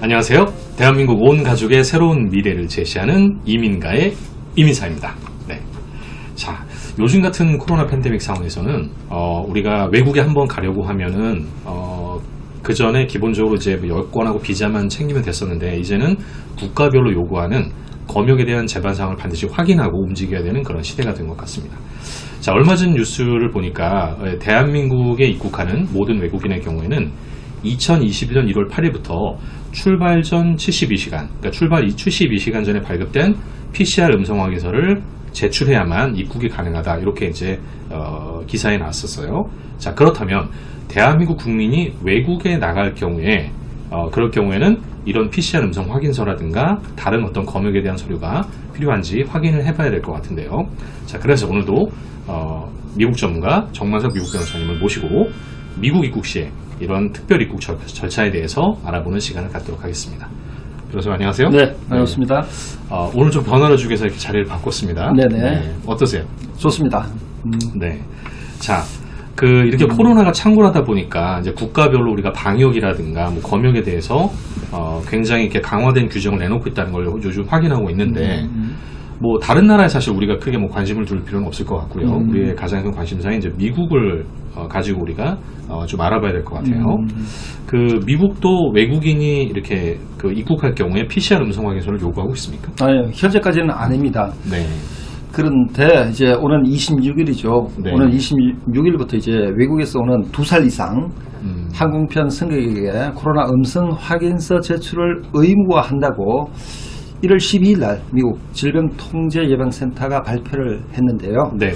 안녕하세요. 대한민국 온 가족의 새로운 미래를 제시하는 이민가의 이민사입니다. 네. 자, 요즘 같은 코로나 팬데믹 상황에서는 우리가 외국에 한번 가려고 하면은 그 전에 기본적으로 이제 여권하고 비자만 챙기면 됐었는데, 이제는 국가별로 요구하는 검역에 대한 제반 사항을 반드시 확인하고 움직여야 되는 그런 시대가 된 것 같습니다. 자, 얼마 전 뉴스를 보니까 대한민국에 입국하는 모든 외국인의 경우에는 2021년 1월 8일부터 출발 전 72시간, 그러니까 출발 72시간 전에 발급된 PCR 음성 확인서를 제출해야만 입국이 가능하다, 이렇게 이제 기사에 나왔었어요. 자, 그렇다면 대한민국 국민이 외국에 나갈 경우에 그럴 경우에는 이런 PCR 음성 확인서라든가 다른 어떤 검역에 대한 서류가 필요한지 확인을 해봐야 될 것 같은데요. 자, 그래서 오늘도 미국 전문가 정만석 미국 변호사님을 모시고 미국 입국 시에 이런 특별 입국 절차에 대해서 알아보는 시간을 갖도록 하겠습니다. 변호사님 안녕하세요. 네, 반갑습니다. 오늘 좀 변화를 주기 위해서 이렇게 자리를 바꿨습니다. 네네. 네, 어떠세요? 좋습니다. 네. 자, 이렇게 코로나가 창궐하다 보니까 이제 국가별로 우리가 방역이라든가 뭐 검역에 대해서 굉장히 이렇게 강화된 규정을 내놓고 있다는 걸 요즘 확인하고 있는데, 뭐 다른 나라에 사실 우리가 크게 뭐 관심을 둘 필요는 없을 것 같고요. 우리의 가장 큰 관심사는 이제 미국을 가지고 우리가 좀 알아봐야 될 것 같아요. 미국도 외국인이 이렇게 입국할 경우에 PCR 음성 확인서를 요구하고 있습니까? 아니, 현재까지는 아닙니다. 네. 그런데 이제 오늘 26일이죠. 네. 오늘 26일부터 이제 외국에서 오는 2살 이상 항공편 승객에게 코로나 음성 확인서 제출을 의무화한다고 1월 12일 날 미국 질병통제예방센터가 발표를 했는데요. 네.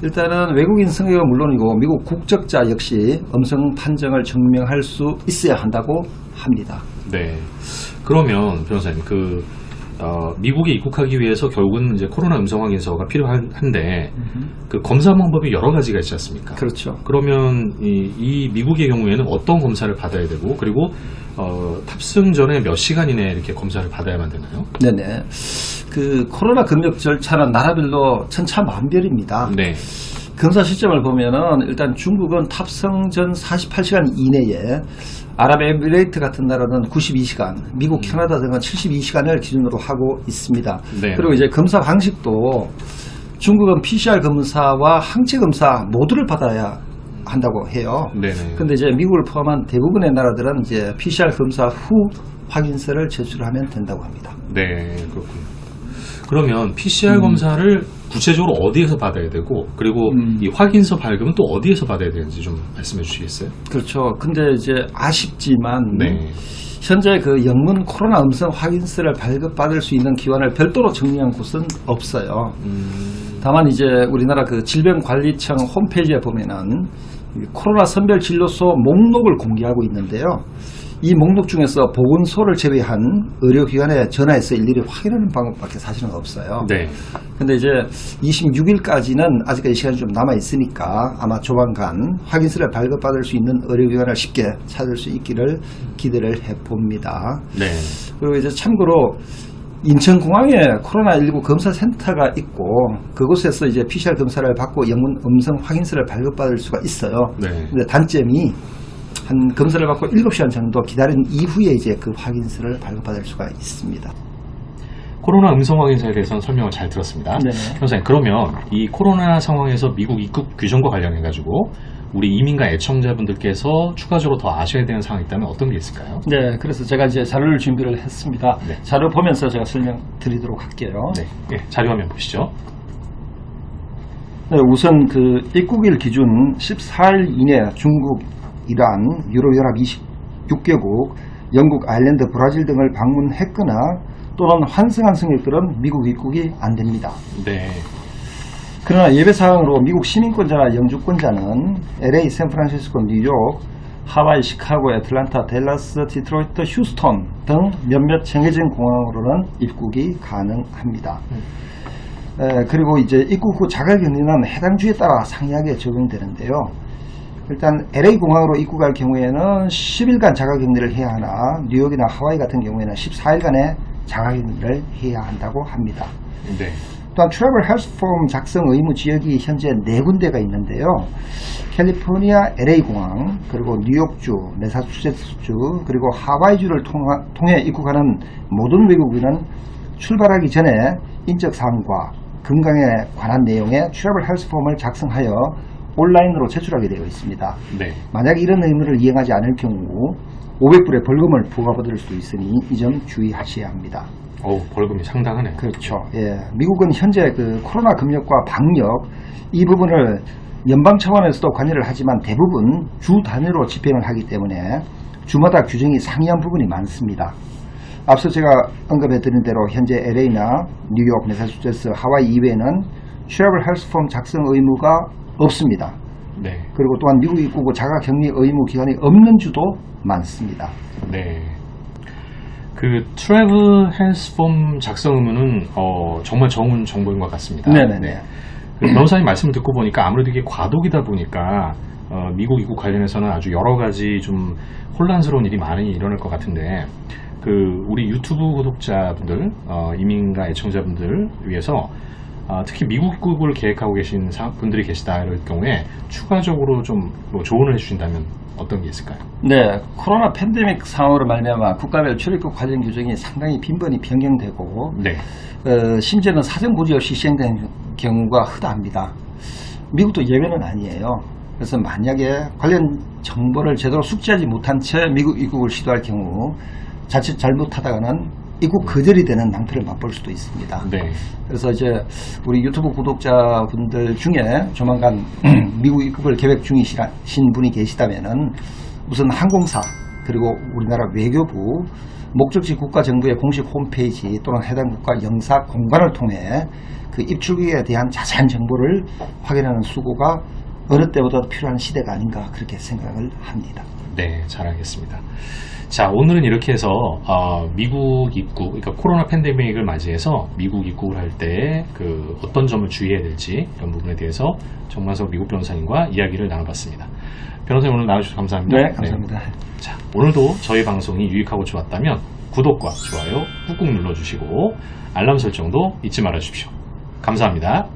일단은 외국인 승객은 물론이고 미국 국적자 역시 음성 판정을 증명할 수 있어야 한다고 합니다. 네. 그러면 변호사님, 미국에 입국하기 위해서 결국은 이제 코로나 음성 확인서가 필요한데, 그 검사 방법이 여러 가지가 있지 않습니까? 그렇죠. 그러면 이 미국의 경우에는 어떤 검사를 받아야 되고, 그리고 탑승 전에 몇 시간 이내에 이렇게 검사를 받아야만 되나요? 네네. 코로나 검역 절차는 나라별로 천차만별입니다. 네. 검사 시점을 보면은 일단 중국은 탑승 전 48시간 이내에, 아랍에미레이트 같은 나라는 92시간, 미국, 캐나다 등은 72시간을 기준으로 하고 있습니다. 네. 그리고 이제 검사 방식도 중국은 PCR 검사와 항체 검사 모두를 받아야 한다고 해요. 네네. 근데 이제 미국을 포함한 대부분의 나라들은 이제 PCR 검사 후 확인서를 제출하면 된다고 합니다. 네, 그렇군요. 그러면 PCR 검사를 구체적으로 어디에서 받아야 되고, 그리고 이 확인서 발급은 또 어디에서 받아야 되는지 좀 말씀해 주시겠어요? 그렇죠. 근데 이제 아쉽지만 네. 현재 영문 코로나 음성 확인서를 발급받을 수 있는 기관을 별도로 정리한 곳은 없어요. 다만 이제 우리나라 질병관리청 홈페이지에 보면은 코로나 선별 진료소 목록을 공개하고 있는데요. 이 목록 중에서 보건소를 제외한 의료기관에 전화해서 일일이 확인하는 방법밖에 사실은 없어요. 네. 근데 이제 26일까지는 아직까지 시간이 좀 남아 있으니까 아마 조만간 확인서를 발급받을 수 있는 의료기관을 쉽게 찾을 수 있기를 기대를 해봅니다. 네. 그리고 이제 참고로 인천공항에 코로나19 검사센터가 있고, 그곳에서 이제 PCR 검사를 받고 영문 음성 확인서를 발급받을 수가 있어요. 네. 근데 단점이 한 검사를 받고 7시간 정도 기다린 이후에 이제 그 확인서를 발급받을 수가 있습니다. 코로나 음성 확인서에 대해서는 설명을 잘 들었습니다. 네. 변호사님, 그러면 이 코로나 상황에서 미국 입국 규정과 관련해가지고 우리 이민가 애청자분들께서 추가적으로 더 아셔야 되는 사항이 있다면 어떤 게 있을까요? 네, 그래서 제가 이제 자료를 준비를 했습니다. 네. 자료 보면서 제가 설명드리도록 할게요. 네. 네, 자료 화면 보시죠. 네, 우선 입국일 기준 14일 이내 중국, 이란, 유로연합 26개국, 영국, 아일랜드, 브라질 등을 방문했거나 또는 환승한 승객들은 미국 입국이 안 됩니다. 네. 그러나 예외사항으로 미국 시민권자나 영주권자는 LA, 샌프란시스코, 뉴욕, 하와이, 시카고, 애틀란타, 댈러스, 디트로이트, 휴스턴 등 몇몇 정해진 공항으로는 입국이 가능합니다. 그리고 이제 입국 후 자가격리는 해당 주에 따라 상이하게 적용되는데요. 일단 LA 공항으로 입국할 경우에는 10일간 자가격리를 해야 하나, 뉴욕이나 하와이 같은 경우에는 14일간의 자가격리를 해야 한다고 합니다. 네. 또한 트래블 헬스 폼 작성 의무 지역이 현재 4군데가 있는데요. 캘리포니아 LA공항, 그리고 뉴욕주, 매사추세츠주, 그리고 하와이주를 통해 입국하는 모든 외국인은 출발하기 전에 인적사항과 건강에 관한 내용의 트래블 헬스 폼을 작성하여 온라인으로 제출하게 되어 있습니다. 네. 만약 이런 의무를 이행하지 않을 경우 500불의 벌금을 부과받을 수도 있으니 이 점 주의하셔야 합니다. 벌금이 상당하네요. 그렇죠. 예. 미국은 현재 그 코로나 금력과 방역 이 부분을 연방 차원에서도 관여를 하지만 대부분 주 단위로 집행을 하기 때문에 주마다 규정이 상이한 부분이 많습니다. 앞서 제가 언급해 드린 대로 현재 LA나 뉴욕, 매사추세츠, 하와이 이외에는 트래블 헬스 폼 작성 의무가 없습니다. 네. 그리고 또한 미국 입국 후 자가격리 의무 기간이 없는 주도 많습니다. 네. 그 트래블 헬스 폼 작성 의무는 정말 좋은 정보인 것 같습니다. 네네네. 그 변호사님 말씀을 듣고 보니까 아무래도 이게 과도기다 보니까 미국 입국 관련해서는 아주 여러 가지 좀 혼란스러운 일이 많이 일어날 것 같은데 그 우리 유튜브 구독자분들, 이민가 애청자분들 위해서 특히 미국 입국을 계획하고 계신 분들이 계시다 이럴 경우에 추가적으로 좀 조언을 해주신다면 어떤 게 있을까요? 네, 코로나 팬데믹 상황으로 말미암아 국가별 출입국 관련 규정이 상당히 빈번히 변경되고 네. 심지어는 사전 고지 없이 시행된 경우가 흔합니다. 미국도 예외는 아니에요. 그래서 만약에 관련 정보를 제대로 숙지하지 못한 채 미국 입국을 시도할 경우 자칫 잘못하다가는 입국 거절이 되는 낭패를 맛볼 수도 있습니다. 네. 그래서 이제 우리 유튜브 구독자분들 중에 조만간 미국 입국을 계획 중이신 분이 계시다면은 우선 항공사 그리고 우리나라 외교부 목적지 국가 정부의 공식 홈페이지 또는 해당 국가 영사 공관을 통해 그 입출국에 대한 자세한 정보를 확인하는 수고가 어느 때보다 필요한 시대가 아닌가 그렇게 생각을 합니다. 네, 잘 알겠습니다. 자, 오늘은 이렇게 해서 미국 입국, 그러니까 코로나 팬데믹을 맞이해서 미국 입국을 할 때 그 어떤 점을 주의해야 될지 이런 부분에 대해서 정만석 미국 변호사님과 이야기를 나눠봤습니다. 변호사님 오늘 나와주셔서 감사합니다. 네, 감사합니다. 네. 자, 오늘도 저희 방송이 유익하고 좋았다면 구독과 좋아요 꾹꾹 눌러주시고 알람 설정도 잊지 말아주십시오. 감사합니다.